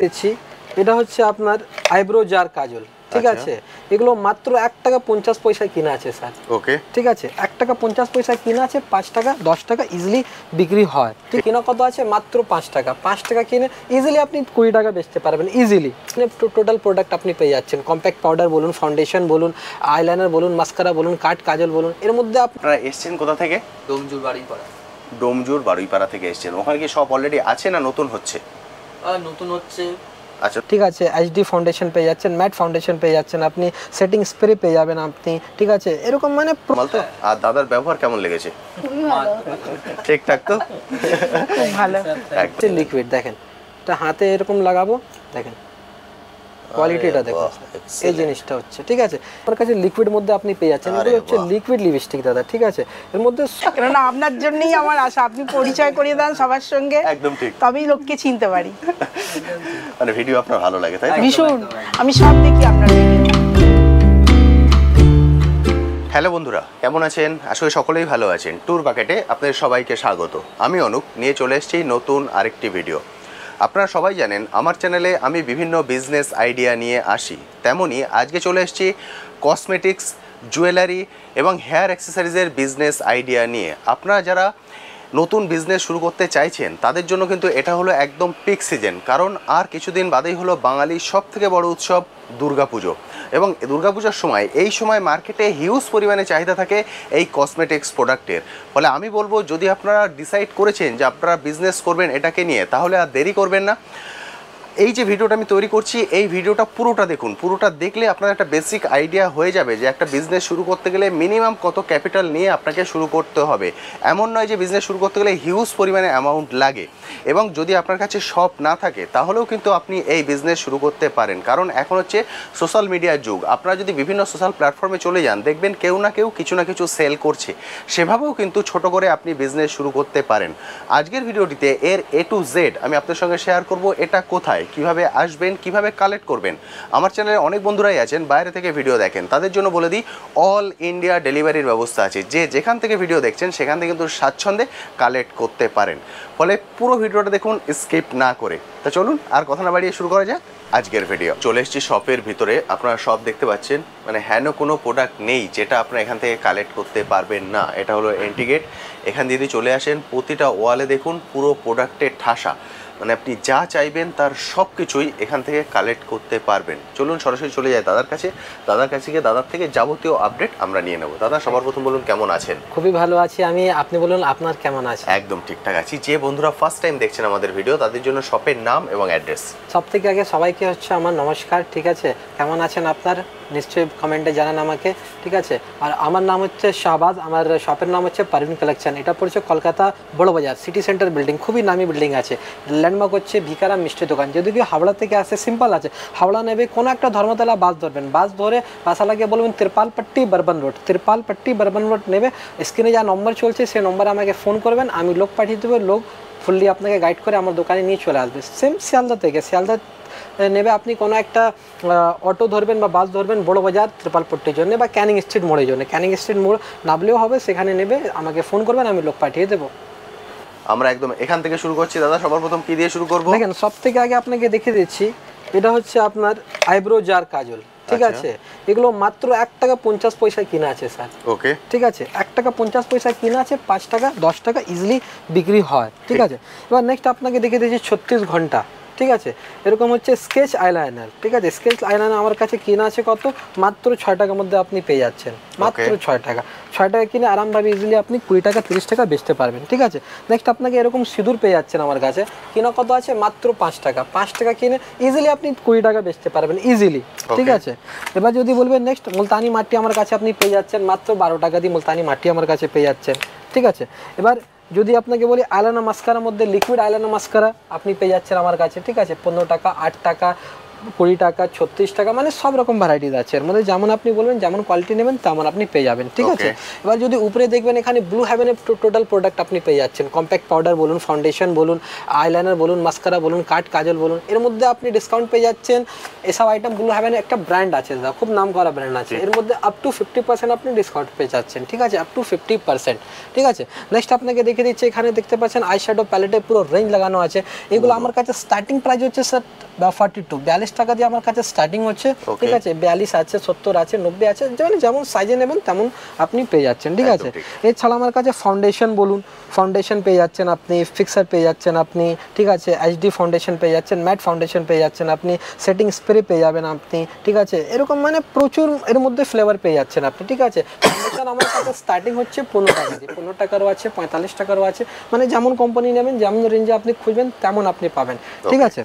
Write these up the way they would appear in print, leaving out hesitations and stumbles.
দিচ্ছি এটা হচ্ছে আপনার আইব্রো জার কাজল, ঠিক আছে? এগুলো মাত্র 1 টাকা 50 পয়সা কিনা আছে স্যার। ওকে, ঠিক আছে, 1 টাকা 50 পয়সা কিনা আছে, 5 টাকা 10 টাকা ইজিলি বিক্রি হয়। ঠিক, কিনা কত আছে? মাত্র 5 টাকা। 5 টাকা কিনে ইজিলি আপনি 20 টাকা বেচতে পারবেন ইজিলি। টোটাল প্রোডাক্ট আপনি পেয়ে যাচ্ছেন, কম্প্যাক্ট পাউডার বলুন, ফাউন্ডেশন বলুন, আইলাইনার বলুন, মাস্কারা বলুন, কাট কাজল বলুন, এর মধ্যে আপনারা এসেছেন কোথা থেকে? ডোমজুর বাড়িপাড়া। ডোমজুর বাড়িপাড়া থেকে এসেছেন। ওখানে কি সব অলরেডি আছে না নতুন হচ্ছে? নতুন হচ্ছে। আচ্ছা, ঠিক আছে, এইচডি ফাউন্ডেশন পেয়ে যাচ্ছেন, ম্যাট ফাউন্ডেশন পেয়ে যাচ্ছেন, আপনি সেটিং স্প্রে পেয়ে যাবেন আপনি, ঠিক আছে? এরকম মানে বলতো। আর দাদার ব্যবহার কেমন লেগেছে? ঠিকঠাক তো? ভালো। একটা লিকুইড দেখেন, এটা হাতে এরকম লাগাবো, দেখেন কোয়ালিটিটা দেখুন, এই জিনিসটা হচ্ছে, ঠিক আছে? আমার কাছে লিকুইড মধ্যে আপনি পেয়ে যাচ্ছেন, এটা হচ্ছে লিকুইড লিপস্টিক দাদা, ঠিক আছে? এর মধ্যে কেননা আপনার জন্যই আমার আশা, আপনি পরিচয় করিয়ে দেন সবার সঙ্গে, একদম ঠিক, তবেই লোককে চিনতে পারি। মানে ভিডিও আপনার ভালো লাগে তাই? ভীষণ, আমি সব দেখি আপনার ভিডিও। হ্যালো বন্ধুরা, কেমন আছেন? আসলে সকলেই ভালো আছেন। ট্যুর বাকেটে আপনাদের সবাইকে স্বাগত। আমি অনুপ, নিয়ে চলে এসেছি নতুন আরেকটি ভিডিও। আপনারা সবাই জানেন আমার চ্যানেলে আমি বিভিন্ন বিজনেস আইডিয়া নিয়ে আসি, তেমনই আজকে চলে এসেছি কসমেটিক্স, জুয়েলারি এবং হেয়ার অ্যাক্সেসরিজের বিজনেস আইডিয়া নিয়ে। আপনারা যারা নতুন বিজনেস শুরু করতে চাইছেন তাদের জন্য কিন্তু এটা হলো একদম পিক সিজন, কারণ আর কিছুদিন বাদেই হলো বাঙালির সবথেকে বড় উৎসব দুর্গাপুজো। এবং দুর্গাপূজার সময় এই সময় মার্কেটে হিউজ পরিমাণে চাহিদা থাকে এই কসমেটিক্স প্রোডাক্টের। ফলে আমি বলবো, যদি আপনারা ডিসাইড করেছেন যে আপনারা বিজনেস করবেন এটাকে নিয়ে, তাহলে আর দেরি করবেন না। এই যে ভিডিওটা আমি তৈরি করছি, এই ভিডিওটা পুরোটা দেখুন। পুরোটা দেখলে আপনার একটা বেসিক আইডিয়া হয়ে যাবে যে একটা বিজনেস শুরু করতে গেলে মিনিমাম কত ক্যাপিটাল নিয়ে আপনাকে শুরু করতে হবে। এমন নয় যে বিজনেস শুরু করতে গেলে হিউজ পরিমাণে অ্যামাউন্ট লাগে, এবং যদি আপনার কাছে শপ না থাকে তাহলেও কিন্তু আপনি এই বিজনেস শুরু করতে পারেন। কারণ এখন হচ্ছে সোশ্যাল মিডিয়ার যুগ। আপনারা যদি বিভিন্ন সোশ্যাল প্ল্যাটফর্মে চলে যান, দেখবেন কেউ না কেউ কিছু না কিছু সেল করছে। সেভাবেও কিন্তু ছোট করে আপনি বিজনেস শুরু করতে পারেন। আজকের ভিডিওটিতে এর A to Z আমি আপনার সঙ্গে শেয়ার করব, এটা কোথায়, কিভাবে আসবেন, কিভাবে কালেক্ট করবেন। আমার চ্যানেলে অনেক বন্ধুরাই আছেন বাইরে থেকে ভিডিও দেখেন, তাদের জন্য বলে দিই অল ইন্ডিয়া ডেলিভারির ব্যবস্থা আছে। যে যেখান থেকে ভিডিও দেখছেন সেখান থেকে কিন্তু স্বাচ্ছন্দ্যে কালেক্ট করতে পারেন। ফলে পুরো ভিডিওটা দেখুন স্কিপ না করে। তা চলুন আর কথা না বাড়িয়ে শুরু করা যাক আজকের ভিডিও। চলে এসেছি শপের ভিতরে। আপনারা সব দেখতে পাচ্ছেন, মানে হেন কোনো প্রোডাক্ট নেই যেটা আপনারা এখান থেকে কালেক্ট করতে পারবেন না। এটা হলো এন্ট্রি গেট। এখান দিয়ে যদি চলে আসেন, প্রতিটা ওয়ালে দেখুন পুরো প্রোডাক্টের ঠাসা, মানে আপনি যা চাইবেন তার সব কিছুই এখান থেকে কালেক্ট করতে পারবেন। চলুন সরাসরি চলে যায় দাদার কাছে। দাদার কাছে গিয়ে দাদার থেকে যাবতীয় আপডেট আমরা নিয়ে নেব। দাদা, সবার প্রথম বলুন কেমন আছেন? খুবই ভালো আছি আমি, আপনি বলুন আপনার কেমন আছে? একদম ঠিকঠাক আছি। যে বন্ধুরা ফার্স্ট টাইম দেখছেন আমাদের ভিডিও, তাদের জন্য শপের নাম এবং অ্যাড্রেস। সব থেকে আগে সবাইকে হচ্ছে আমার নমস্কার, ঠিক আছে? কেমন আছেন আপনার নিশ্চয়ই কমেন্টে জানান আমাকে, ঠিক আছে? আর আমার নাম হচ্ছে শাহবাজ, আমার শপের নাম হচ্ছে পারভিন কালেকশন। এটা পড়ছে কলকাতা বড় বাজার, সিটি সেন্টার বিল্ডিং, খুবই নামি বিল্ডিং আছে। ল্যান্ডমার্ক হচ্ছে ভিকারাম মিষ্টি দোকান। যদি কেউ হাওড়া থেকে আসে, সিম্পল আছে, হাওড়া নেবে কোনো একটা ধর্মতলা বাস ধরবেন, বাস ধরে বাসালাকে বলবেন তিরপালপট্টি বর্বন রোড, তিরপালপট্টি বর্বন রোড নেবে। স্ক্রিনে যা নম্বর চলছে সেই নম্বরে আমাকে ফোন করবেন, আমি লোক পাঠিয়ে দেবো, লোক ফুললি আপনাকে গাইড করে আমার দোকানে নিয়ে চলে আসবে। সেম শিয়ালদা থেকে, শিয়ালদা নেবে আপনি কোনো একটা অটো ধরবেন বা বাস ধরবেন বড় বাজার ত্রিপালপট্টির জন্য বা ক্যানিং স্ট্রিট মোড়ের জন্য। ক্যানিং স্ট্রিট মোড় নামলেও হবে, সেখানে নেবে, আমাকে ফোন করবেন, আমি লোক পাঠিয়ে দেবো। আমরা একদম এখান থেকে শুরু করছি। দাদা, সবার প্রথম কি দিয়ে শুরু করব? দেখেন, সব থেকে আগে আপনাকে দেখিয়ে দিচ্ছি, এটা হচ্ছে আপনার আইব্রো জার কাজল, ঠিক আছে? এগুলো মাত্র 1 টাকা 50 পয়সা কিনা আছে স্যার। ওকে, ঠিক আছে, 1 টাকা 50 পয়সা কিনা আছে, 5 টাকা 10 টাকা ইজিলি বিক্রি হয়, ঠিক আছে? এবার নেক্সট আপনাকে দেখিয়ে দিচ্ছি 36 ঘন্টা, ঠিক আছে? এরকম হচ্ছে স্কেচ আইলাইনার, ঠিক আছে? স্কেচ আইলাইনার আমার কাছে কিনা আছে কত? মাত্র 6 টাকার মধ্যে আপনি পেয়ে যাচ্ছেন, মাত্র 6 টাকা। 6 টাকা কিনে আরামভাবে ইজিলি আপনি 20 টাকা 30 টাকা বেচতে পারবেন, ঠিক আছে? নেক্সট আপনাকে এরকম সিঁদুর পেয়ে যাচ্ছেন আমার কাছে, কিনা কত আছে? মাত্র 5 টাকা। 5 টাকা কিনে ইজিলি আপনি 20 টাকা বেচতে পারবেন ইজিলি, ঠিক আছে? এবার যদি বলবেন নেক্সট মুলতানি মাটি আমার কাছে আপনি পেয়ে যাচ্ছেন মাত্র 12 টাকা দিয়ে, মুলতানি মাটি আমার কাছে পেয়ে যাচ্ছেন, ঠিক আছে? এবার যদি আপনাকে বলি আইলাইনার মাস্কারার মধ্যে লিকুইড আইলাইনার মাস্কারা আপনি পেয়ে যাচ্ছেন আমার কাছে, ঠিক আছে? 15 টাকা, 8 টাকা, 20 টাকা, 36 টাকা, মানে সব রকম ভ্যারাইটিস আছে। এর মধ্যে যেমন আপনি বলবেন, যেমন কোয়ালিটি নেবেন তেমন আপনি পেয়ে যাবেন, ঠিক আছে? এবার যদি উপরে দেখবেন, এখানে ব্লু হেভেনের টোটাল প্রোডাক্ট আপনি পেয়ে যাচ্ছেন, কম্প্যাক্ট পাউডার বলুন, ফাউন্ডেশন বলুন, আইলাইনার বলুন, মাস্কারা বলুন, কাট কাজল বলুন, এর মধ্যে আপনি ডিসকাউন্ট পেয়ে যাচ্ছেন। এসব আইটেম ব্লু হেভেনের একটা ব্র্যান্ড আছে, খুব নাম করা ব্র্যান্ড আছে, এর মধ্যে আপ টু 50% আপনি ডিসকাউন্ট পেয়ে যাচ্ছেন, ঠিক আছে? আপ টু 50%, ঠিক আছে? নেক্সট আপনাকে দেখে দিচ্ছি, এখানে দেখতে পাচ্ছেন আই শ্যাডো প্যালেটে পুরো রেঞ্জ লাগানো আছে। এগুলো আমার কাছে স্টার্টিং প্রাইস হচ্ছে স্যার বা 42 42 টাকা দিয়ে আমার কাছে স্টার্টিং হচ্ছে, ঠিক আছে। 42 আছে, 70 আছে, 90 আছে, যেমন সাইজে নেবেন তেমন আপনি পেয়ে যাচ্ছেন, ঠিক আছে। এছাড়া আমার কাছে ফাউন্ডেশন বলুন, ফাউন্ডেশন পেয়ে যাচ্ছেন আপনি, ফিক্সার পেয়ে যাচ্ছেন আপনি, ঠিক আছে, এইচডি ফাউন্ডেশন পেয়ে যাচ্ছেন, ম্যাট ফাউন্ডেশন পেয়ে যাচ্ছেন আপনি, সেটিং স্প্রে পেয়ে যাবেন আপনি, ঠিক আছে। এরকম মানে প্রচুর এর মধ্যে ফ্লেভার পেয়ে যাচ্ছেন আপনি, ঠিক আছে। ফাউন্ডেশন আমার কাছে স্টার্টিং হচ্ছে 15 টাকা দিয়ে, 15 টাকারও আছে, 45 টাকারও আছে, মানে যেমন কোম্পানি নেবেন, যেমন রেঞ্জে আপনি খুঁজবেন তেমন আপনি পাবেন, ঠিক আছে।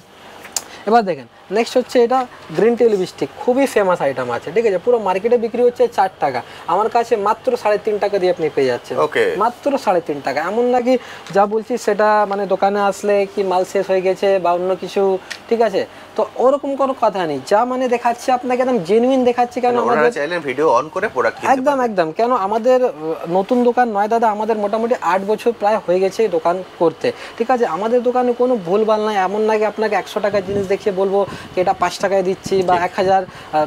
এবার দেখেন নেক্সট হচ্ছে এটা গ্রিন টি লিপস্টিক, খুবই ফেমাস আইটেম আছে, ঠিক আছে। পুরো মার্কেটে বিক্রি হচ্ছে 4 টাকা, আমার কাছে মাত্র 3.5 টাকা দিয়ে আপনি পেয়ে যাচ্ছেন, মাত্র 3.5 টাকা। এমন নাকি যা বলছি সেটা মানে দোকানে আসলে কি মাল শেষ হয়ে গেছে বা অন্য কিছু, ঠিক আছে। তো ওরকম কোনো কথা নেই, যা মানে দেখাচ্ছি আপনাকে একদম জেনুইন দেখাচ্ছি। কেন আমাদের চাইলেন ভিডিও অন করে প্রোডাক্ট একদম কেন আমাদের নতুন দোকান নয় দাদা, আমাদের মোটামুটি 8 বছর প্রায় হয়ে গেছে এই দোকান করতে, ঠিক আছে। আমাদের দোকানে কোনো ভুলভাল নাই, এমন নাকি আপনাকে 100 টাকার জিনিস দেখিয়ে বলবো কি এটা 5 টাকায় দিচ্ছি বা 1000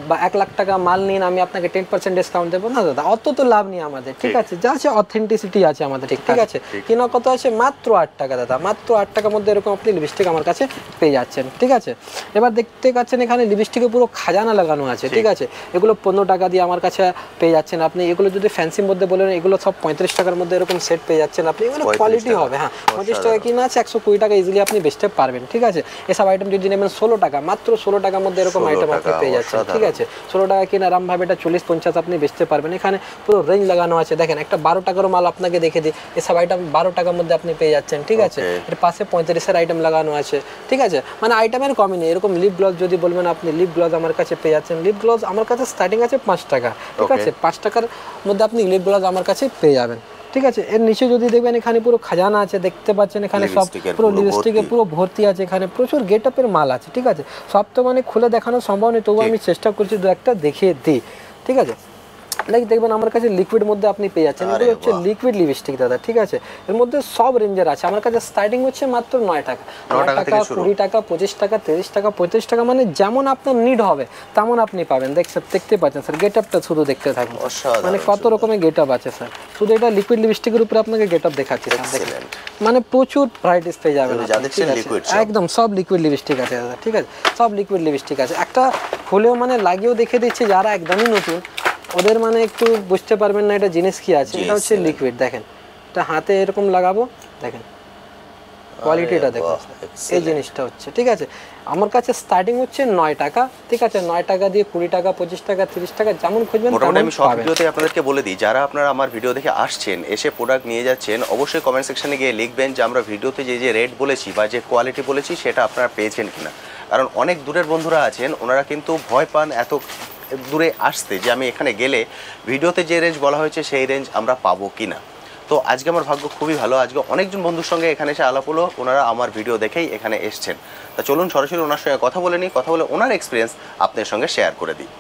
বা 1 লাখ টাকা মাল নিন আমি আপনাকে 10% ডিসকাউন্ট দেবো না দাদা, অত তো লাভ নেই আমাদের, ঠিক আছে। যা আছে অথেন্টিসিটি আছে আমাদের, ঠিক আছে। কিনা কত আছে মাত্র 8 টাকা দাদা, মাত্র 8 টাকার মধ্যে এরকম আপনি লিপস্টিক আমার কাছে পেয়ে যাচ্ছেন, ঠিক আছে। এবার দেখতে পাচ্ছেন এখানে লিপস্টিকে পুরো খাজানা লাগানো আছে, ঠিক আছে। এগুলো 15 টাকা দিয়ে আমার কাছে পেয়ে যাচ্ছেন আপনি। এগুলো যদি ফ্যান্সির মধ্যে বলেন এগুলো সব 35 টাকার মধ্যে এরকম সেট পেয়ে যাচ্ছেন আপনি, এগুলো কোয়ালিটি হবে। হ্যাঁ, 25 টাকা কিনা আছে, 120 টাকা ইজিলি আপনি বেচতে পারবেন, ঠিক আছে। এসব আইটেম যদি নেবেন 16 টাকা, মাত্র 16 টাকার মধ্যে এরকম আইটেম আপনি পেয়ে যাচ্ছেন, ঠিক আছে। 16 টাকা কিনা আরামভাবে এটা 40-50 আপনি বেচতে পারবেন। এখানে পুরো রেঞ্জ লাগানো আছে, দেখেন একটা 12 টাকার মাল আপনাকে দেখে দিই, এসব আইটেম 12 টাকার মধ্যে আপনি পেয়ে যাচ্ছেন, ঠিক আছে। এর পাশে 35-এর আইটেম লাগানো আছে, ঠিক আছে। মানে আইটেমের কমই নেই। এরকম লিপ গ্লস যদি বলবেন আপনি, লিপ গ্লস আমার কাছে পেয়ে যাচ্ছেন। লিপ গ্লস আমার কাছে স্টার্টিং আছে 5 টাকা, ঠিক আছে। 5 টাকার মধ্যে আপনি লিপ গ্লস আমার কাছে পেয়ে যাবেন, ঠিক আছে। এর নিচে যদি দেখবেন এখানে পুরো খাজানা আছে, দেখতে পাচ্ছেন এখানে সব পুরো লিপস্টিকে পুরো ভর্তি আছে, এখানে প্রচুর গেট আপের মাল আছে, ঠিক আছে। সব তো মানে খুলে দেখানো সম্ভব নেই, তবু আমি চেষ্টা করছি দু একটা দেখিয়ে দিই, ঠিক আছে। দেখবেন আমার কাছে লিকুইড মধ্যে আপনি পেয়ে যাচ্ছেন, এগুলো হচ্ছে লিকুইড লিপস্টিক দাদা, ঠিক আছে। এর মধ্যে সব রেঞ্জের আছে, আমার কাছে স্টার্টিং হচ্ছে মাত্র 9 টাকা, 9 টাকা, 20 টাকা, 25 টাকা, 30 টাকা, 35 টাকা, মানে যেমন আপনার নিড হবে তেমন আপনি পাবেন। দেখতে পাচ্ছেন স্যার, গেট আপটা শুধু দেখতে থাকুন, মানে কত রকমের গেট আপ আছে স্যার। শুধু এটা লিকুইড লিপস্টিকের উপরে আপনাকে গেট আপ দেখাচ্ছি, মানে প্রচুর ভ্যারাইটিস পেয়ে যাবেন, একদম সব লিকুইড লিপস্টিক আছে দাদা, ঠিক আছে। সব লিকুইড লিপস্টিক আছে, একটা খুলেও মানে লাগিয়েও দেখে দিচ্ছি যারা একদমই নতুন ওদের মানে একটু বুঝতে পারবেন না এটা জিনিস কি আছে। এটা হচ্ছে লিকুইড, দেখেন এটা হাতে এরকম লাগাবো, দেখেন কোয়ালিটিটা দেখুন, এই জিনিসটা হচ্ছে, ঠিক আছে। আমার কাছে স্টার্টিং হচ্ছে 9 টাকা, ঠিক আছে। 9 টাকা দিয়ে 20 টাকা, 25 টাকা, 30 টাকা, যেমন খুঁজবেন মোটামুটি আমি সব ভিডিওতে আপনাদেরকে বলে দিই, যারা আপনারা আমার ভিডিও দেখে আসছেন, এসে প্রোডাক্ট নিয়ে যাচ্ছেন, অবশ্যই কমেন্ট সেকশনে গিয়ে লিখবেন যে আমরা ভিডিওতে যে রেট বলেছি বা যে কোয়ালিটি বলেছি সেটা আপনারা পেয়েছেন কিনা। কারণ অনেক দূরের বন্ধুরা আছেন, ওনারা কিন্তু ভয় পান এত দূরে আসতে যে আমি এখানে গেলে ভিডিওতে যে রেঞ্জ বলা হয়েছে সেই রেঞ্জ আমরা পাবো কিনা। তো আজকে আমার ভাগ্য খুবই ভালো, আজকে অনেকজন বন্ধুর সঙ্গে এখানে এসে আলাপ হলো, ওনারা আমার ভিডিও দেখেই এখানে এসছেন। তা চলুন সরাসরি ওনার সঙ্গে কথা বলে নিই, কথা বলে ওনার এক্সপিরিয়েন্স আপনাদের সঙ্গে শেয়ার করে দিই।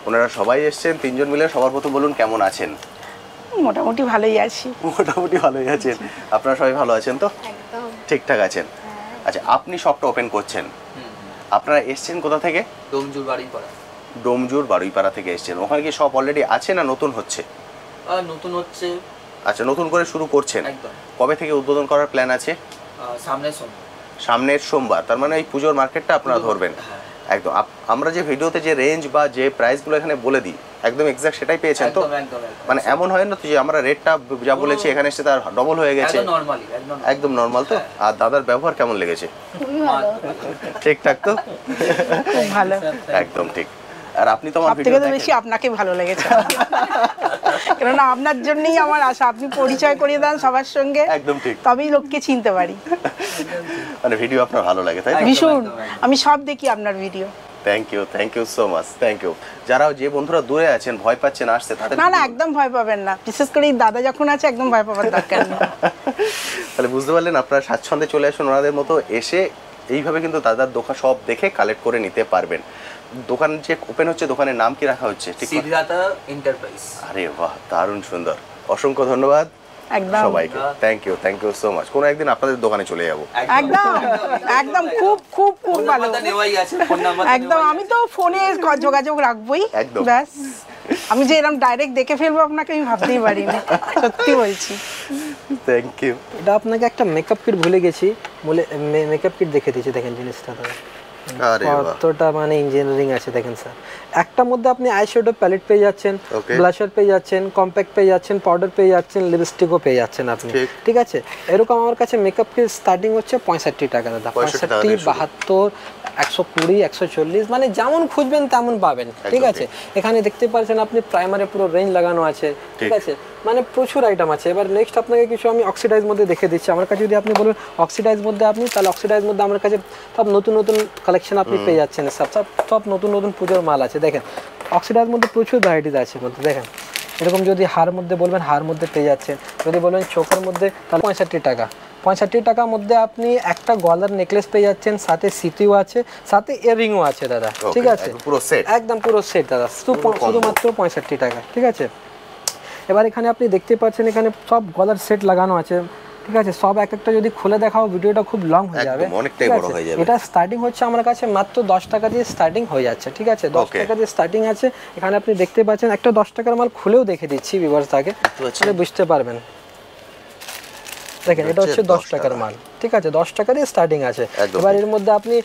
ওনারা সবাই এসছেন 3 জন মিলে, সবার প্রথম বলুন কেমন আছেন? মোটামুটি ভালোই আছি। মোটামুটি ভালোই আছেন, আপনারা সবাই ভালো আছেন তো? একদম ঠিকঠাক আছেন। আচ্ছা, আপনি শপটা ওপেন করছেন, আপনারা এসছেন কোথা থেকে? ডোমজুর বাড়িপাড়া। ডোমজুর বাড়িপাড়া থেকে এসছেন। ওখানে কি শপ অলরেডি আছে না নতুন হচ্ছে? নতুন হচ্ছে। আচ্ছা, নতুন করে শুরু করছেন। একদম। কবে থেকে উদ্বোধন করার প্ল্যান আছে? সামনের সোমবার, তার মানে এই পুজোর মার্কেটটা আপনারা ধরবেন। একদম। আমরা যে ভিডিওতে যে রেঞ্জ বা যে প্রাইসগুলো এখানে বলে দিই একদম এক্সাক্ট সেটাই পেয়েছেন তো? মানে এমন হয় না তো যে আমরা রেটটা যা বলেছি এখানে এসে তার ডবল হয়ে গেছে? একদম নর্মাল তো? আর দাদার ব্যবহার কেমন লেগেছে? খুবই ভালো। ঠিকঠাক তো? খুব ভালো, একদম ঠিক। আর আপনি তো আমার ভিডিও দেখে বেশি আপনাকে ভালো লেগেছে, কারণ আপনার জন্যই আমার আশা, আপনি পরিচয় করিয়ে দেন সবার সঙ্গে, একদম ঠিক, তবেই লোককে চিনতে পারি। মানে ভিডিও আপনার ভালো লাগে তাই? ভীষণ, আমি সব দেখি আপনার video. Thank you so much, thank you. যারা যে বন্ধুরা দূরে আছেন ভয় পাচ্ছেন আসতে, তাদের না একদম ভয় পাবেন না, বিশেষ করে এই দাদা যখন আছে একদম ভয় পাওয়ার দরকার নেই। তাহলে বুঝতে পারলেন, আপনারা স্বাচ্ছন্দ্যে চলে আসুন ওনাদের মতো, এসে এইভাবে কিন্তু দাদার দোকান সব দেখে কালেক্ট করে নিতে পারবেন। দোকান যে ওপেন হচ্ছে, দোকানের নাম কি রাখা হচ্ছে? সিদ্ধার্থ এন্টারপ্রাইজ। আরে বাহ, দারুণ সুন্দর, অসংখ্য ধন্যবাদ সবাইকে। Thank you so much. কোনো একদিন আপনাদের দোকানে চলে যাবো। একদম একদম, খুব খুব খুব ভালো, একদম। আমি তো ফোনে যোগাযোগ রাখবোই, ব্যাস। আমি যে এরকম ডাইরেক্ট দেখে ফেলবো আপনাকে আমি ভাবতেই পারিনি, সত্যি বলছি। Thank you. এটা আপনাকে একটা মেকআপ কিট ভুলে গেছি, মেকআপ কিট দেখে দিচ্ছি, দেখেন জিনিসটা দাদা আরে বাহ, কতটা মানে ইঞ্জিনিয়ারিং আছে দেখেন স্যার। একটার মধ্যে আপনি আইশ্যাডো প্যালেট পেয়ে যাচ্ছেন, Okay. ব্লাশার পেয়ে যাচ্ছেন, কম্প্যাক্ট পেয়ে যাচ্ছেন, পাউডার পেয়ে যাচ্ছেন, লিপস্টিকও পেয়ে যাচ্ছেন আপনি, ঠিক। ঠিক আছে। এরকম আমার কাছে মেকআপ কিট স্টার্টিং হচ্ছে 65 টাকা দাদা, 65 টাকা 65, থেকে শুরু। 72, 120, 140, মানে যেমন খুঁজবেন তেমন পাবেন, ঠিক একদম আছে। এখানে দেখতে পাচ্ছেন আপনি প্রাইমারে পুরো রেঞ্জ লাগানো আছে, ঠিক ঠিক। আছে, মানে প্রচুর আইটেম আছে। এবার নেক্সট আপনাকে কিছু আমি অক্সিডাইজ মধ্যে দেখে দিচ্ছি। আমার কাছে যদি আপনি বলবেন অক্সিডাইজ মধ্যে আপনি, তাহলে অক্সিডাইজ মধ্যে আমার কাছে সব নতুন নতুন কালেকশন আপনি পেয়ে যাচ্ছেন, সব সব সব নতুন নতুন পুজোর মাল আছে। দেখেন অক্সিডাইজ মধ্যে প্রচুর ভ্যারাইটিস আছে মধ্যে, দেখেন এরকম যদি হার মধ্যে বলবেন হার মধ্যে পেয়ে যাচ্ছেন, যদি বলবেন চোখের মধ্যে তাহলে 65 টাকা। 65 টাকার মধ্যে আপনি একটা গলার নেকলেস পেয়ে যাচ্ছেন, সাথে সিটিও আছে, সাথে ইয়াররিংও আছে দাদা, Okay, ঠিক আছে, একদম পুরো set। একদম পুরো সেট দাদা, শুধুমাত্র 65 টাকা, ঠিক আছে। এবার এখানে আপনি দেখতে পাচ্ছেন এখানে সব গলার সেট লাগানো আছে, ঠিক আছে। সব এক একটা যদি খুলে দেখাও ভিডিওটা খুব লং হয়ে যাবে, একদম, অনেকটাই ঠিক বড় আছে? হয়ে যাবে। এটা স্টার্টিং হচ্ছে আমার কাছে মাত্র 10 টাকা দিয়ে স্টার্টিং হয়ে যাচ্ছে, ঠিক আছে, 10 Okay. টাকা দিয়ে স্টার্টিং আছে। এখানে আপনি দেখতে পাচ্ছেন একটা 10 টাকার মাল খুলেও দেখে দিচ্ছি ভিউয়ার্সটাকে, পাচ্ছেন? তাহলে বুঝতে পারবেন। দেখেন এটা হচ্ছে 10 টাকার মাল, ঠিক আছে, 10 টাকা দিয়ে স্টার্টিং আছে। একদম এবার ঠিক। এর মধ্যে আপনি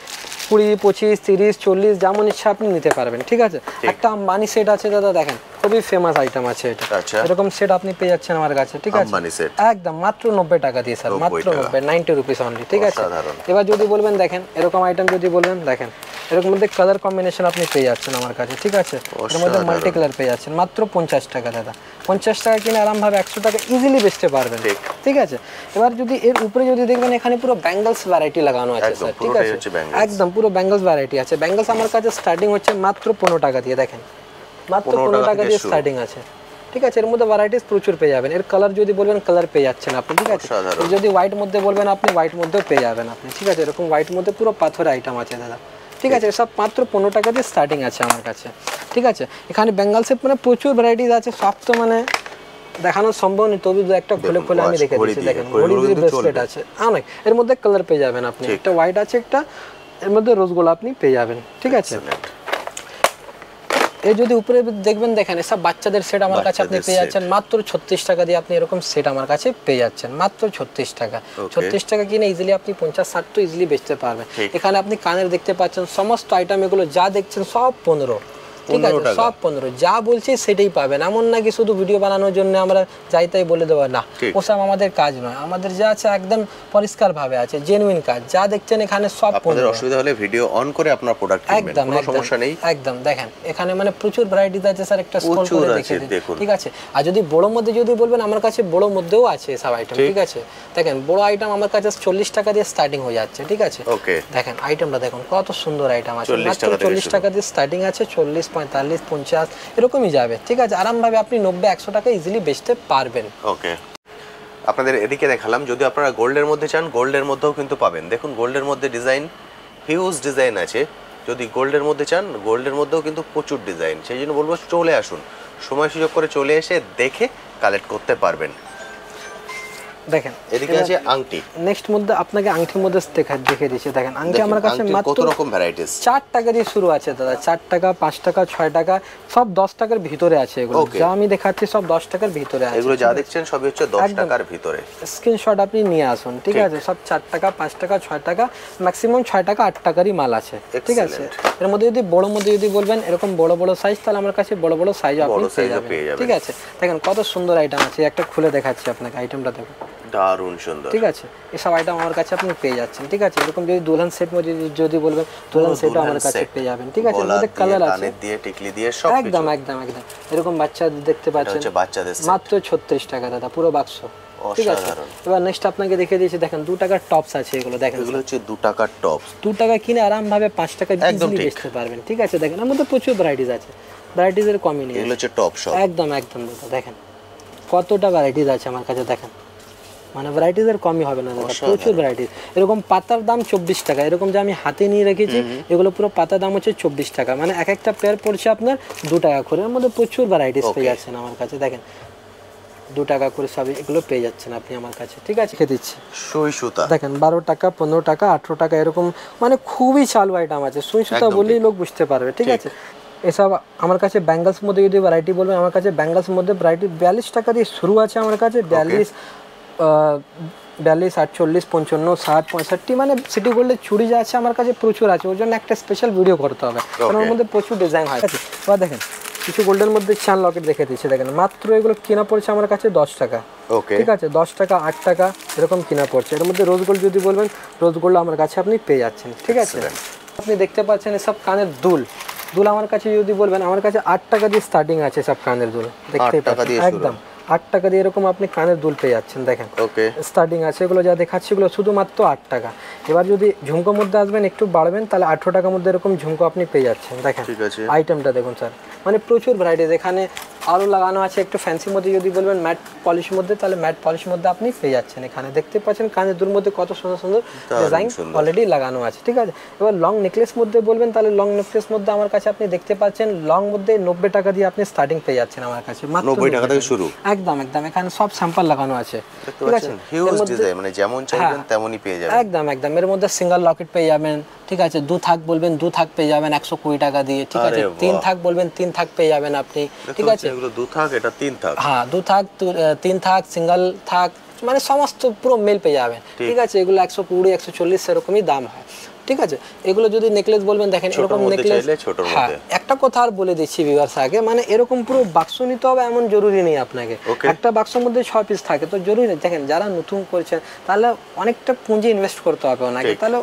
20, 25, 30, 40 যেমন ইচ্ছা আপনি নিতে পারবেন, ঠিক আছে। একটা আম্বানি সেট আছে দাদা, দেখেন খুবই ফেমাস আইটেম আছে এটা, আচ্ছা। এরকম সেট আপনি পেয়ে যাচ্ছেন আমার কাছে, ঠিক আছে, আম্বানি set। একদম মাত্র 90 টাকা দিয়ে স্যার, 90 মাত্র টাকা। 90, 90 রুপিস অনলি, ঠিক আছে। অসাধারণ। এবার যদি বলবেন দেখেন এরকম আইটেম যদি বলবেন, দেখেন এরকম মধ্যে কালার কম্বিনেশন আপনি পেয়ে যাচ্ছেন আমার কাছে, ঠিক আছে, এর মধ্যে অসাধারণ। মাল্টি কালার পেয়ে যাচ্ছেন মাত্র 50 টাকা দাদা। 50 টাকা কিনে আরামভাবে 100 টাকা ইজিলি বেচতে পারবেন, ঠিক। ঠিক আছে। এবার যদি এর উপরে যদি দেখবেন এখানে পুরো ব্যাঙ্গলস ভ্যারাইটি লাগানো আছে একদম, স্যার, ঠিক পুরোটাই আছে, হচ্ছে bangles। একদম পুরো ব্যাঙ্গলস ভ্যারাইটি আছে। ব্যাঙ্গলস আমার কাছে স্টার্টিং হচ্ছে মাত্র 15 টাকা দিয়ে, দেখেন মাত্র 15 15 টাকা থেকে দিয়ে শুরু। স্টার্টিং আছে, ঠিক আছে। এর মধ্যে ভ্যারাইটিস প্রচুর পেয়ে যাবেন। এর কালার যদি বলবেন কালার পেয়ে যাচ্ছেন আপনি, ঠিক আছে। অসাধারণ। এর যদি হোয়াইট মধ্যে বলবেন আপনি হোয়াইট মধ্যেও পেয়ে যাবেন আপনি, ঠিক আছে। এরকম হোয়াইট মধ্যে পুরো পাথরের আইটেম আছে দাদা, ঠিক আছে। সব মাত্র 15 টাকা দিয়ে স্টার্টিং আছে আমার কাছে, ঠিক আছে। এখানে বেঙ্গলসের মানে প্রচুর ভ্যারাইটিস আছে, সব তো মানে দেখানো সম্ভব নেই, তবে দু একটা খুলে খুলে আমি রেখে ঘড়ি দিচ্ছি। দিয়ে, দেখেন ঘড়িগুলো ঘড়ি দিয়ে কিন্তু ব্রেসলেট চলবে। আছে অনেক, এর মধ্যে কালার পেয়ে যাবেন আপনি, ঠিক। একটা হোয়াইট আছে, একটা এর মধ্যে রোজগুলো আপনি পেয়ে যাবেন, ঠিক আছে। Excellent। এই যদি উপরে দেখবেন, দেখেন এসব বাচ্চাদের সেট আমার কাছে আপনি বাচ্চাদের পেয়ে set। যাচ্ছেন মাত্র 36 টাকা দিয়ে, আপনি এরকম সেট আমার কাছে পেয়ে যাচ্ছেন মাত্র 36 টাকা। Okay. 36 টাকা কিনে ইজিলি আপনি 50-60 তো ইজিলি বেচতে পারবেন। ঠিক। এখানে আপনি কানের দেখতে পাচ্ছেন সমস্ত আইটেম, এগুলো যা দেখছেন সব 15, ঠিক 15 আছে, টাকা। সব 15, যা বলছি সেটাই পাবেন। এমন নাকি শুধু ভিডিও বানানোর জন্য আমরা যাই তাই বলে দেবো, না, ঠিক। ওসব আমাদের কাজ নয়। আমাদের যা আছে একদম পরিষ্কার ভাবে আছে, জেনুইন কাজ, যা দেখছেন এখানে সব আপনাদের 15। অসুবিধা হলে ভিডিও অন করে আপনার প্রোডাক্ট কিনবেন, একদম কোনো একদম, সমস্যা নেই। একদম দেখেন এখানে মানে প্রচুর ভ্যারাইটিস আছে স্যার, একটা স্ক্রল প্রচুর করে আছে, দেখিয়ে দিই, দেখুন। ঠিক আছে। আর যদি বড় মধ্যে যদি বলবেন, আমার কাছে বড় মধ্যেও আছে সব আইটেম, ঠিক। ঠিক আছে। দেখেন বড় আইটেম আমার কাছে 40 টাকা দিয়ে স্টার্টিং হয়ে যাচ্ছে, ঠিক আছে। ওকে। দেখেন আইটেমটা দেখুন কত সুন্দর আইটেম আছে, 40 মাত্র টাকা থেকে 40 শুরু। টাকা দিয়ে স্টার্টিং আছে, 40, 45, 50 এরকমই যাবে, ঠিক আছে। আরামভাবে আপনি 90-100 টাকা ইজিলি বেচতে পারবেন। ওকে, আপনাদের এদিকে দেখালাম। যদি আপনারা গোল্ডের মধ্যে চান, গোল্ডের মধ্যেও কিন্তু পাবেন। দেখুন গোল্ডের মধ্যে ডিজাইন, হিউজ ডিজাইন আছে। যদি গোল্ডের মধ্যে চান, গোল্ডের মধ্যেও কিন্তু প্রচুর ডিজাইন। সেই জন্য বলবো চলে আসুন, সময় সুযোগ করে চলে এসে দেখে কালেক্ট করতে পারবেন। দেখেন এদিকে আছে আংটি। নেক্সট মধ্যে আপনাকে আংটির মধ্যে দেখে দিচ্ছি। দেখেন আংটি আমার কাছে আংটির মাত্র কত রকম ভ্যারাইটিস। 4 টাকা দিয়ে শুরু আছে দাদা, 4 টাকা, 5 টাকা, 6 টাকা, সব 10 টাকার ভিতরে আছে। এগুলো Okay. যা আমি দেখাচ্ছি সব 10 টাকার ভিতরে আছে। এগুলো যা দেখছেন সবই হচ্ছে 10 একদম। টাকার ভিতরে। স্ক্রিনশট আপনি নিয়ে আসুন, ঠিক আছে। সব 4 টাকা, 5 টাকা, 6 টাকা, ম্যাক্সিমাম 6 টাকা, 8 টাকারই মাল আছে, ঠিক আছে। Excellent. এর মধ্যে যদি বড় মধ্যে যদি বলবেন এরকম বড় বড় সাইজ, তাহলে আমার কাছে বড় বড় সাইজ আপনি বড় পেয়ে size ও পেয়ে যাবেন, যাবেন। ঠিক আছে। দেখেন কত সুন্দর আইটেম আছে, একটা খুলে দেখাচ্ছি আপনাকে, আইটেমটা দেখুন দারুণ সুন্দর। ঠিক আছে। এসব আইটেম আমার কাছে আপনি পেয়ে যাচ্ছেন, ঠিক আছে। এরকম যদি দুলহান সেট মধ্যে যদি বলবেন, দুলহান সেটও আমার কাছে পেয়ে যাবেন, ঠিক আছে। এর মধ্যে কালার আছে, কানের দিয়ে, টিকলি দিয়ে সব একদম একদম একদম। এরকম বাচ্চাদের দেখতে পাচ্ছেন, হচ্ছে বাচ্চাদের set। মাত্র 36 টাকা দাদা, পুরো বাক্স, ঠিক আছে। অসাধারণ। এবার নেক্সট আপনাকে দেখিয়ে দিয়েছি, দেখেন 2 টাকার টপস আছে, এগুলো দেখেন এগুলো হচ্ছে 2 টাকার টপস। 2 টাকা কিনে আরামভাবে 5 টাকা একদম ইজিলি ঠিক। বেচতে পারবেন, ঠিক আছে। দেখেন এর মধ্যে প্রচুর ভ্যারাইটিস আছে, ভ্যারাইটিসের কমই নেই, এগুলো হচ্ছে টপ সব। একদম একদম দাদা। দেখেন কতটা ভ্যারাইটিস আছে আমার কাছে, দেখেন মানে ভ্যারাইটিসের কমই হবে না দাদা, প্রচুর ভ্যারাইটিস। এরকম পাতার দাম 24 টাকা, এরকম যে আমি হাতে নিয়ে রেখেছি এগুলো পুরো পাতার দাম হচ্ছে 24 টাকা, মানে এক একটা পেয়ার পড়ছে আপনার 2 টাকা করে। এর মধ্যে প্রচুর ভ্যারাইটিস পেয়ে যাচ্ছেন আমার কাছে, দেখেন 2 টাকা করে সব এগুলো পেয়ে যাচ্ছেন আপনি আমার কাছে, ঠিক আছে। খেয়ে দিচ্ছি সুই সুতা। দেখেন 12 টাকা, 15 টাকা, 18 টাকা, এরকম মানে খুবই চালু আইটেম আছে। সুই সুতা একদম বললেই লোক বুঝতে পারবে, ঠিক আছে। এসব আমার কাছে ব্যাঙ্গলস মধ্যে যদি ভ্যারাইটি বলবেন, আমার কাছে ব্যাঙ্গলস মধ্যে ভ্যারাইটি 42 টাকা দিয়ে শুরু আছে আমার কাছে, 42, 42, 48, 55, 60, 65 মানে সিটি গোল্ডের চুড়ি যা আছে আমার কাছে প্রচুর আছে, ওর জন্য একটা স্পেশাল ভিডিও করতে হবে, কারণ ওর মধ্যে প্রচুর ডিজাইন হয়। ঠিক আছে, এবার দেখেন কিছু গোল্ডের মধ্যে চান লকেট দেখে দিচ্ছি, দেখেন মাত্র এগুলো কিনা পড়ছে আমার কাছে 10 টাকা। ওকে, ঠিক আছে, 10 টাকা 8 টাকা এরকম কিনা পড়ছে। এর মধ্যে রোজ গোল্ড যদি বলবেন, রোজ গোল্ড আমার কাছে আপনি পেয়ে যাচ্ছেন। ঠিক আছে, আপনি দেখতে পাচ্ছেন এসব কানের দুল, দুল আমার কাছে যদি বলবেন, আমার কাছে 8 টাকা দিয়ে স্টার্টিং আছে সব কানের দুল, দেখতেই পাচ্ছেন একদম 8 টাকা দিয়ে এরকম আপনি কানের দুল পেয়ে যাচ্ছেন। দেখেন ওকে, স্টার্টিং আছে, এগুলো যা দেখাচ্ছি এগুলো শুধুমাত্র 8 টাকা। এবার যদি ঝুমকোর মধ্যে আসবেন একটু বাড়বেন, তাহলে 18 টাকার মধ্যে এরকম ঝুমকো আপনি পেয়ে যাচ্ছেন। দেখেন ঠিক আছে, আইটেমটা দেখুন স্যার, মানে প্রচুর ভ্যারাইটিস এখানে আরও লাগানো আছে। একটু ফ্যান্সির মধ্যে যদি বলবেন ম্যাট পলিশ মধ্যে, তাহলে ম্যাট পলিশ মধ্যে আপনি পেয়ে যাচ্ছেন। এখানে দেখতে পাচ্ছেন কানের দুল মধ্যে কত সুন্দর সুন্দর ডিজাইন অলরেডি লাগানো আছে। ঠিক আছে, এবার লং নেকলেস মধ্যে বলবেন, তাহলে লং নেকলেস মধ্যে আমার কাছে আপনি দেখতে পাচ্ছেন লং মধ্যে 90 টাকা দিয়ে আপনি স্টার্টিং পেয়ে যাচ্ছেন আমার কাছে, মাত্র 90 টাকা থেকে শুরু। একদম একদম, এখানে সব স্যাম্পল লাগানো আছে। ঠিক আছে, হিউজ ডিজাইন, মানে যেমন চাইবেন তেমনই পেয়ে যাবেন। একদম একদম, এর মধ্যে সিঙ্গেল লকেট পেয়ে যাবেন। ঠিক আছে, 2 থাক বলবেন 2 থাক পেয়ে যাবেন 120 টাকা দিয়ে। ঠিক আছে, 3 থাক বলবেন 3 থাক পেয়ে যাবেন আপনি। ঠিক আছে, এগুলো 2 থাক, এটা 3 থাক। হ্যাঁ, 2 থাক 3 থাক সিঙ্গেল থাক মানে সমস্ত পুরো মেল পেয়ে যাবেন। ঠিক আছে, এগুলো 120 140 সেরকমই দাম হয়। ঠিক আছে, এগুলো যদি নেকলেস বলবেন, দেখেন এরকম নেকলেস। হ্যাঁ, একটা কথা আর বলে দিচ্ছি ভিউয়ার্স আগে, মানে এরকম পুরো বাক্স নিতে হবে এমন জরুরি নেই আপনাকে। একটা বাক্সের মধ্যে 6 পিস থাকে তো জরুরি নেই। দেখেন যারা নতুন করছেন তাহলে অনেকটা পুঁজি ইনভেস্ট করতে হবে ওনাকে, তাহলে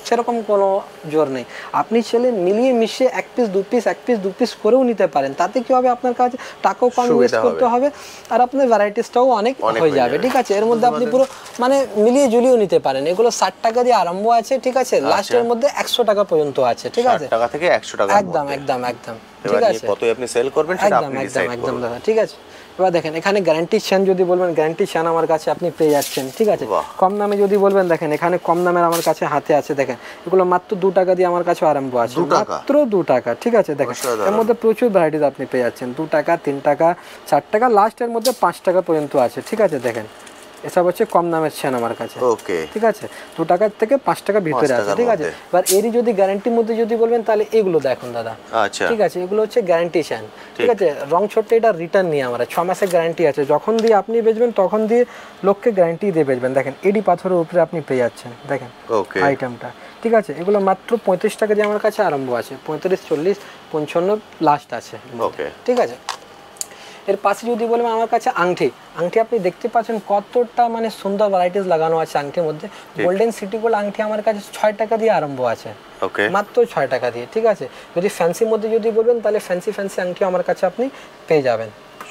সেরকম কোনো জোর নেই। আপনি ছেলে মিলিয়ে মিশিয়ে 1 পিস 2 পিস 1 পিস 2 পিস করেও নিতে পারেন, তাতে কি হবে আপনার কাছে টাকাও কম ইনভেস্ট করতে হবে আর আপনার ভ্যারাইটিসটাও অনেক হয়ে যাবে। ঠিক আছে, এর মধ্যে আপনি পুরো মানে মিলিয়ে জুলিয়েও নিতে পারেন। এগুলো 60 টাকা দিয়ে আরম্ভ আছে। ঠিক আছে, লাস্টের মধ্যে 100 টাকা পর্যন্ত আছে। ঠিক আছে, 60 টাকা থেকে 100 টাকা, একদম একদম একদম। ঠিক আছে, কতই আপনি সেল করবেন সেটা আপনি একদম ডিসাইড একদম করুন। দাদা। ঠিক আছে, এবার দেখেন এখানে গ্যারান্টি চান যদি বলবেন, গ্যারান্টি চান আমার কাছে আপনি পেয়ে যাচ্ছেন। ঠিক আছে, কম দামে যদি বলবেন, দেখেন এখানে কম দামের আমার কাছে হাতে আছে। দেখেন এগুলো মাত্র 2 টাকা দিয়ে আমার কাছে আরম্ভ আছে, মাত্র 2 টাকা। ঠিক আছে, দেখেন এর মধ্যে প্রচুর ভ্যারাইটিস আপনি পেয়ে যাচ্ছেন। 2 টাকা 3 টাকা 4 টাকা, লাস্টের মধ্যে 5 টাকা পর্যন্ত আছে। ঠিক আছে, দেখেন এসব হচ্ছে কম দামের চেন আমার কাছে। ওকে, ঠিক আছে, 2 টাকার থেকে 5 টাকা ভিতরে আছে। ঠিক আছে, এবার এরই যদি গ্যারান্টির মধ্যে যদি বলবেন, তাহলে এগুলো দেখুন দাদা। আচ্ছা, ঠিক আছে, এগুলো হচ্ছে গ্যারান্টি চেন। ঠিক আছে, রং ছোট্ট, এটা রিটার্ন নিয়ে আমরা 6 মাসের গ্যারান্টি আছে। যখন দিয়ে আপনি বেচবেন তখন দিয়ে লোককে গ্যারান্টি দিয়ে বেচবেন। দেখেন এডি পাথরের উপরে আপনি পেয়ে যাচ্ছেন। দেখেন আইটেমটা। ঠিক আছে, এগুলো মাত্র 35 টাকা দিয়ে আমার কাছে আরম্ভ আছে, 35 40 55 লাস্ট আছে। ওকে, ঠিক আছে, এর পাশে যদি বলবেন আমার কাছে আংটি, আংটি আপনি দেখতে পাচ্ছেন কতটা মানে সুন্দর ভ্যারাইটিস লাগানো আছে আংটির মধ্যে। গোল্ডেন সিটি গোল্ড আংটি আমার কাছে 6 টাকা দিয়ে আরম্ভ আছে, মাত্র 6 টাকা দিয়ে। ঠিক আছে, যদি ফ্যান্সির মধ্যে যদি বলবেন, তাহলে ফ্যান্সি আংটি আমার কাছে আপনি পেয়ে যাবেন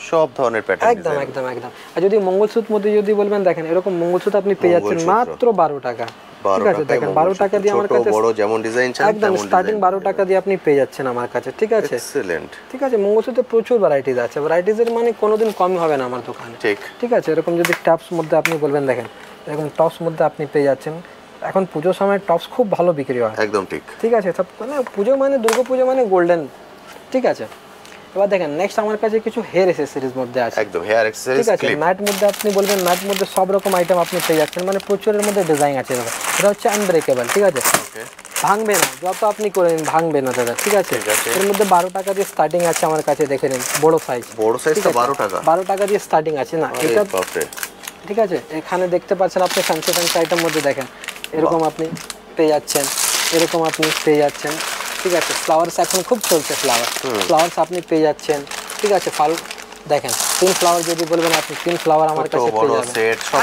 সব ধরনের প্যাটার্ন। একদম একদম একদম। আর যদি মঙ্গলসূত্র মধ্যে যদি বলবেন, দেখেন এরকম মঙ্গলসূত্র আপনি পেয়ে যাচ্ছেন মাত্র 12 টাকা। ঠিক আছে, দেখেন 12 টাকা দিয়ে আমার কাছে বড় যেমন ডিজাইন চান একদম স্টার্টিং 12 টাকা দিয়ে আপনি পেয়ে যাচ্ছেন আমার কাছে। ঠিক আছে, এক্সেলেন্ট। ঠিক আছে, মঙ্গলসূত্রে প্রচুর ভ্যারাইটিস আছে, ভ্যারাইটিসের মানে কোনোদিন কমই হবে না আমার দোকানে। ঠিক, ঠিক আছে, এরকম যদি টপস মধ্যে আপনি বলবেন, দেখেন এরকম টপস মধ্যে আপনি পেয়ে যাচ্ছেন। এখন পুজোর সময় টপস খুব ভালো বিক্রি হয়। একদম ঠিক। ঠিক আছে, সব মানে পুজো মানে দুর্গা পুজো মানে গোল্ডেন। ঠিক আছে, এবার দেখেন নেক্সট আমার কাছে কিছু হেয়ার অ্যাক্সেসরিজ মধ্যে আছে। একদম হেয়ার অ্যাক্সেসরিজ। ঠিক আছে, ম্যাট মধ্যে আপনি বলবেন, ম্যাট মধ্যে সব রকম আইটেম আপনি পেয়ে যাচ্ছেন, মানে প্রচুরের মধ্যে ডিজাইন আছে দাদা। এটা হচ্ছে আনব্রেকেবল। ঠিক আছে, ভাঙবে না, যত আপনি করেন ভাঙবে না দাদা। ঠিক আছে, এর মধ্যে 12 টাকা দিয়ে স্টার্টিং আছে আমার কাছে। দেখে নিন বড় সাইজ, বড় সাইজটা 12 টাকা, 12 টাকা দিয়ে স্টার্টিং আছে না এটা। ঠিক আছে, এখানে দেখতে পাচ্ছেন আপনি ফ্যান্সি আইটেম মধ্যে দেখেন এরকম আপনি পেয়ে যাচ্ছেন, এরকম আপনি পেয়ে যাচ্ছেন। ঠিক আছে, ফ্লাওয়ার্স এখন খুব চলছে, ফ্লাওয়ার্স আপনি পেয়ে যাচ্ছেন। ঠিক আছে, দেখেন 3 ফ্লাওয়ার যদি বলবেন আপনি 3 ফ্লাওয়ার আমার কাছে পেয়ে যাবেন।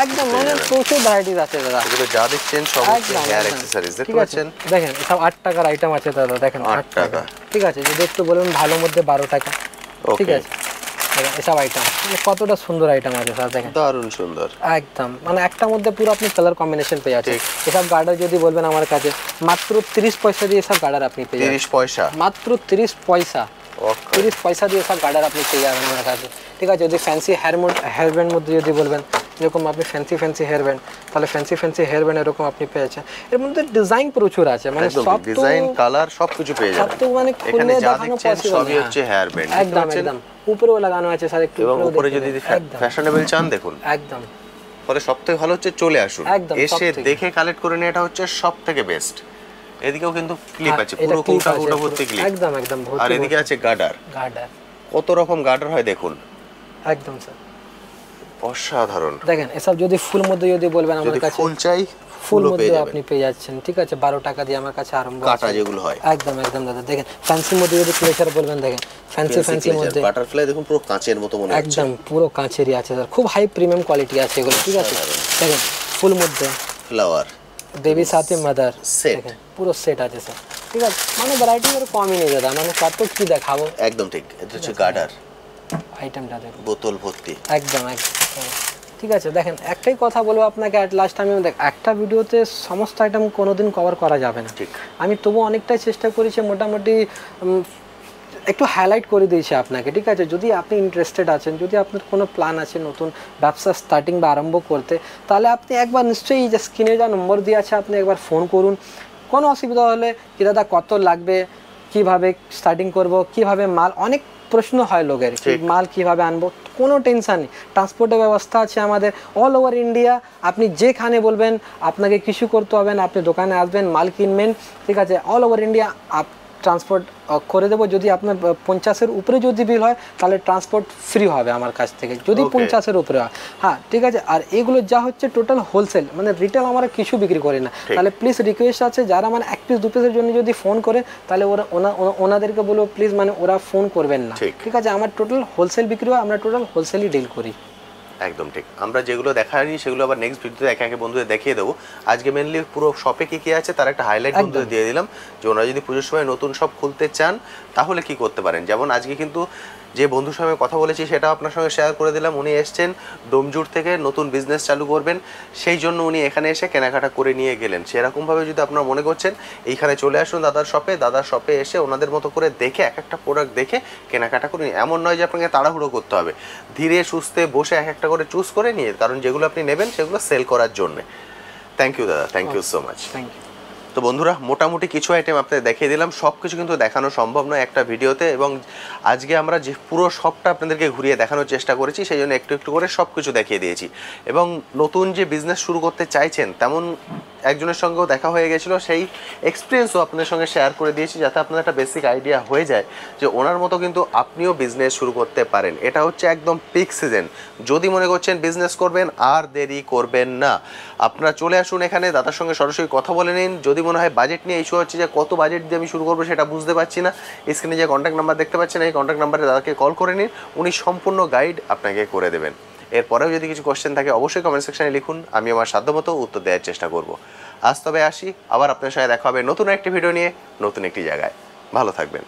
একদম মানে প্রচুর ভ্যারাইটিস আছে দাদা। এগুলো যা দেখছেন সব হচ্ছে হেয়ার অ্যাক্সেসরিজ। দেখতে পাচ্ছেন, দেখেন সব 8 টাকার আইটেম আছে দাদা। দেখেন 8 টাকা। ঠিক আছে, যদি একটু বলবেন ভালো মধ্যে 12 টাকা। ঠিক আছে, এসব আইটেম কতটা সুন্দর আইটেম আছে স্যার। দেখেন দারুণ সুন্দর একদম, মানে একটা মধ্যে পুরো আপনি কালার কম্বিনেশন পেয়ে যাচ্ছেন। এসব গার্ডার যদি বলবেন আমার কাছে মাত্র 30 পয়সা দিয়ে সব গার্ডার আপনি পেয়ে যাবেন। 30 পয়সা, মাত্র 30 পয়সা। 30 পয়সা দিয়ে সব গার্ডার আপনি পেয়ে যাবেন আমার কাছে। ঠিক আছে, যদি ফ্যান্সি হেয়ার ব্যান্ড মধ্যে যদি বলবেন, এরকম আপনি ফ্যান্সি হেয়ার ব্যান্ড, তাহলে ফ্যান্সি হেয়ার ব্যান্ড এরকম আপনি পেয়ে যাচ্ছেন। এর মধ্যে ডিজাইন প্রচুর আছে, মানে সব ডিজাইন কালার সবকিছু পেয়ে যাবেন। সব তো মানে খুলে দেখানো পসিবল সবই হচ্ছে হেয়ার ব্যান্ড। একদম একদম, উপরেও লাগানো আছে স্যার, একটু উপরে যদি ফ্যাশনেবল চান দেখুন। একদম, পরে সবথেকে ভালো হচ্ছে চলে আসুন, এসে দেখে কালেক্ট করে নিয়ে, এটা হচ্ছে সবথেকে বেস্ট। এদিকেও কিন্তু ক্লিপ আছে, পুরো কৌটা ভর্তি ক্লিপ। একদম একদম, আর এদিকে আছে গার্ডার। কত রকম গার্ডার হয় দেখুন। একদম স্যার, অসাধারণ। দেখেন এসব যদি ফুল মধ্যে যদি বলবেন আমার যদি কাছে ফুল চাই ফুল ফুলও পেয়ে মধ্যে যাবেন, আপনি পেয়ে যাচ্ছেন, ঠিক আছে। 12 টাকা দিয়ে আমার কাছে আরম্ভ কাটা আছে। যেগুলো হয় একদম একদম দাদা, দেখেন ফ্যান্সির মধ্যে যদি ক্লেচার বলবেন, দেখেন ফ্যান্সির মধ্যে বাটারফ্লাই দেখুন পুরো কাঁচের মতো মনে হচ্ছে, একদম পুরো কাঁচেরই আছে স্যার, খুব হাই প্রিমিয়াম কোয়ালিটি আছে এগুলো, ঠিক আছে। দেখেন ফুল মধ্যে ফ্লাওয়ার দেবীর সাথে মাদার, Set। দেখেন পুরো সেট আছে স্যার, ঠিক আছে। মানে ভ্যারাইটি আর কমই নেই দাদা, মানে কত কি দেখাবো। একদম ঠিক। এটা হচ্ছে গার্ডার, আইটেমটা দেখুন বোতল ভর্তি। একদম একদম, ঠিক আছে। দেখেন একটাই কথা বলবো আপনাকে, অ্যাট লাস্ট আমি একটা ভিডিওতে সমস্ত আইটেম কোনোদিন কভার করা যাবে না, ঠিক। আমি তবু অনেকটাই চেষ্টা করেছি, মোটামুটি একটু হাইলাইট করে দিয়েছি আপনাকে, ঠিক আছে। যদি আপনি ইন্টারেস্টেড আছেন, যদি আপনার কোনো প্ল্যান আছে নতুন ব্যবসা স্টার্টিং বা আরম্ভ করতে, তাহলে আপনি একবার নিশ্চয়ই যে স্ক্রিনে যা নম্বর দিয়ে আছে আপনি একবার ফোন করুন। কোনো অসুবিধা হলে কি দাদা কত লাগবে, কিভাবে স্টার্টিং করব, কিভাবে মাল, অনেক প্রশ্ন হয় লোকের, মাল কিভাবে আনবো, কোনো টেনশন নেই। ট্রান্সপোর্টের ব্যবস্থা আছে আমাদের অল ওভার ইন্ডিয়া, আপনি যেখানে বলবেন আপনাকে কিছু করতে হবে না, আপনি দোকানে আসবেন মাল কিনবেন, ঠিক আছে। অল ওভার ইন্ডিয়া ট্রান্সপোর্ট করে দেবো। যদি আপনার 50-এর উপরে যদি বিল হয় তাহলে ট্রান্সপোর্ট ফ্রি হবে আমার কাছ থেকে, যদি 50-এর উপরে হয়, হ্যাঁ ঠিক আছে। আর এগুলো যা হচ্ছে টোটাল হোলসেল, মানে রিটেল আমরা কিছু বিক্রি করি না। তাহলে প্লিজ রিকোয়েস্ট আছে, যারা মানে 1 পিস 2 পিসের জন্য যদি ফোন করে তাহলে ওনাদেরকে বলবো প্লিজ মানে ওরা ফোন করবেন না, ঠিক আছে। আমার টোটাল হোলসেল বিক্রি হয়, আমরা টোটাল হোলসেলই ডিল করি। একদম ঠিক। আমরা যেগুলো দেখাইনি সেগুলো আবার নেক্সট ভিডিওতে একে একে বন্ধুদের দেখিয়ে দেবো। আজকে মেনলি পুরো শপে কি কি আছে তার একটা হাইলাইট বন্ধুদের দিয়ে দিলাম, যে ওনারা যদি পুজোর সময় নতুন শপ খুলতে চান তাহলে কি করতে পারেন। যেমন আজকে কিন্তু যে বন্ধুর সঙ্গে কথা বলেছি সেটা আপনার সঙ্গে শেয়ার করে দিলাম। উনি এসছেন ডোমজুর থেকে, নতুন বিজনেস চালু করবেন, সেই জন্য উনি এখানে এসে কেনাকাটা করে নিয়ে গেলেন। সেরকমভাবে যদি আপনারা মনে করছেন এইখানে চলে আসুন দাদার শপে এসে ওনাদের মতো করে দেখে এক একটা প্রোডাক্ট দেখে কেনাকাটা করে নিন। এমন নয় যে আপনাকে তাড়াহুড়ো করতে হবে, ধীরে সুস্থে বসে এক একটা করে চুজ করে নিয়ে, কারণ যেগুলো আপনি নেবেন সেগুলো সেল করার জন্যে। থ্যাংক ইউ দাদা, thank you so much. Thank you. তো বন্ধুরা মোটামুটি কিছু আইটেম আপনাদের দেখিয়ে দিলাম, সব কিছু কিন্তু দেখানো সম্ভব নয় একটা ভিডিওতে, এবং আজকে আমরা যে পুরো শপটা আপনাদেরকে ঘুরিয়ে দেখানোর চেষ্টা করেছি, সেই জন্য একটু একটু করে সব কিছু দেখিয়ে দিয়েছি। এবং নতুন যে বিজনেস শুরু করতে চাইছেন তেমন একজনের সঙ্গেও দেখা হয়ে গেছিলো, সেই এক্সপিরিয়েন্সও আপনাদের সঙ্গে শেয়ার করে দিয়েছি, যাতে আপনার একটা বেসিক আইডিয়া হয়ে যায় যে ওনার মতো কিন্তু আপনিও বিজনেস শুরু করতে পারেন। এটা হচ্ছে একদম পিক সিজন, যদি মনে করছেন বিজনেস করবেন আর দেরি করবেন না, আপনারা চলে আসুন এখানে, দাদার সঙ্গে সরাসরি কথা বলে নিন। যদি মনে হয় বাজেট নিয়ে ইস্যু হচ্ছে যে কত বাজেট দিয়ে আমি শুরু করবো সেটা বুঝতে পারছি না, স্ক্রিনে যে কন্ট্যাক্ট নাম্বার দেখতে পাচ্ছেন এই কন্ট্যাক্ট নাম্বারে দাদাকে কল করে নিন, উনি সম্পূর্ণ গাইড আপনাকে করে দেবেন। এরপরেও যদি কিছু কোশ্চেন থাকে অবশ্যই কমেন্ট সেকশনে লিখুন, আমি আমার সাধ্যমতো উত্তর দেওয়ার চেষ্টা করব। আজ তবে আসি, আবার আপনার সাথে দেখা হবে নতুন একটি ভিডিও নিয়ে, নতুন একটি জায়গায়। ভালো থাকবেন।